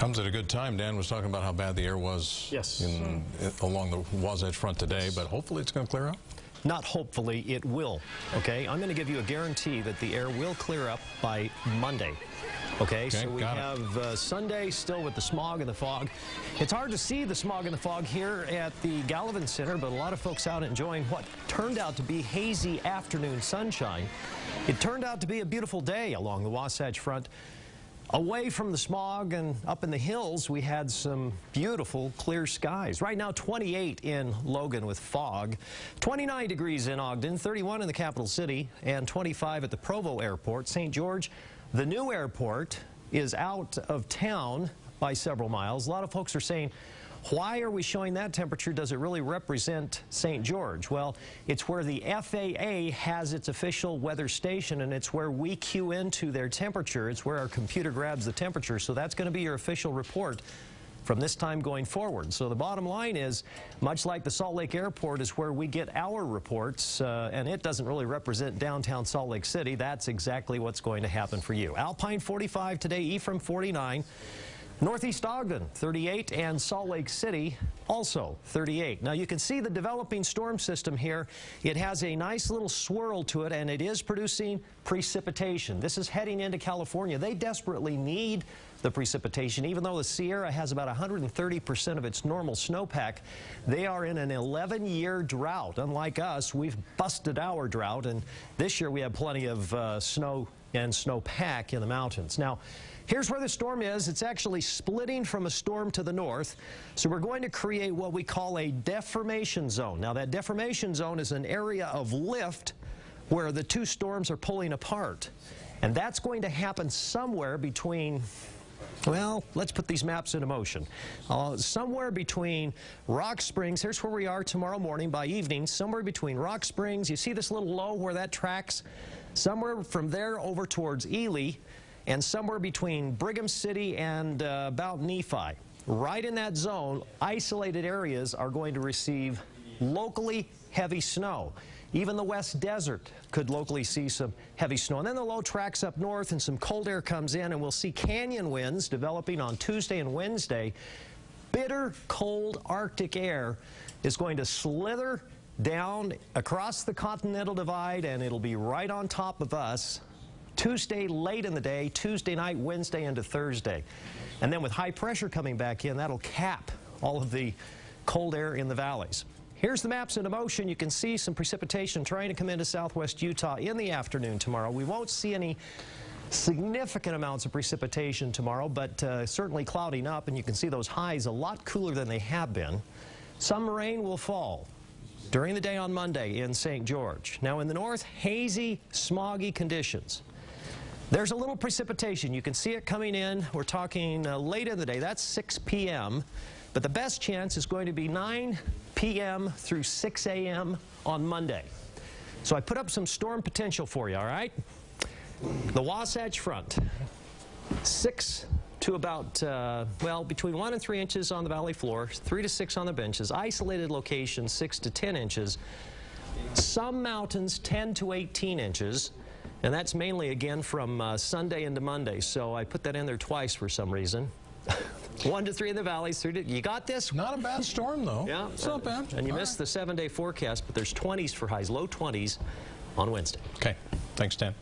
Comes at a good time. Dan was talking about how bad the air was along the Wasatch Front today, but hopefully it's going to clear up. Not hopefully, it will, okay? I'm going to give you a guarantee that the air will clear up by Monday, okay? So we have Sunday still with the smog and the fog. It's hard to see the smog and the fog here at the Gallivan Center, but a lot of folks out enjoying what turned out to be hazy afternoon sunshine. It turned out to be a beautiful day along the Wasatch Front. Away from the smog and up in the hills, we had some beautiful clear skies. Right now, 28 in Logan with fog, 29 degrees in Ogden, 31 in the capital city, and 25 at the Provo Airport. St. George, the new airport, is out of town by several miles. A lot of folks are saying, why are we showing that temperature? Does it really represent St. George? Well, it's where the FAA has its official weather station, and it's where we cue into their temperature. It's where our computer grabs the temperature. So that's going to be your official report from this time going forward. So the bottom line is, much like the Salt Lake Airport is where we get our reports, and it doesn't really represent downtown Salt Lake City. That's exactly what's going to happen for you. Alpine 45 today, Ephraim 49. Northeast Ogden, 38, and Salt Lake City, also 38. Now, you can see the developing storm system here. It has a nice little swirl to it, and it is producing precipitation. This is heading into California. They desperately need the precipitation. Even though the Sierra has about 130% of its normal snowpack, they are in an 11-year drought. Unlike us, we've busted our drought, and this year we have plenty of snow and snowpack in the mountains. Now, here's where the storm is. It's actually splitting from a storm to the north. So we're going to create what we call a deformation zone. Now, that deformation zone is an area of lift where the two storms are pulling apart. And that's going to happen somewhere between, well, let's put these maps into motion. Somewhere between Rock Springs, here's where we are tomorrow morning by evening, somewhere between Rock Springs, you see this little low where that tracks? Somewhere from there over towards Ely, and somewhere between Brigham City and about Nephi. Right in that zone, isolated areas are going to receive locally heavy snow. Even the West Desert could locally see some heavy snow. And then the low tracks up north and some cold air comes in, and we'll see canyon winds developing on Tuesday and Wednesday. Bitter, cold Arctic air is going to slither down across the Continental Divide, and it'll be right on top of us Tuesday late in the day, Tuesday night, Wednesday into Thursday. And then with high pressure coming back in, that'll cap all of the cold air in the valleys. Here's the maps into motion. You can see some precipitation trying to come into southwest Utah in the afternoon tomorrow. We won't see any significant amounts of precipitation tomorrow, but certainly clouding up, and you can see those highs a lot cooler than they have been. Some rain will fall during the day on Monday in St. George. Now in the north, hazy, smoggy conditions. There's a little precipitation. You can see it coming in. We're talking late in the day. That's 6 p.m. But the best chance is going to be 9 p.m. through 6 a.m. on Monday. So I put up some storm potential for you, all right? The Wasatch Front, 6 to about, well, between 1 and 3 inches on the valley floor, 3 to 6 on the benches. Isolated locations, 6 to 10 inches. Some mountains, 10 to 18 inches. And that's mainly, again, from Sunday into Monday. So I put that in there twice for some reason. 1 to 3 in the valleys. 3 to, you got this? Not a bad storm, though. Yeah. It's not bad. And you missed the 7-day forecast, but there's 20s for highs, low 20s on Wednesday. Okay. Thanks, Dan.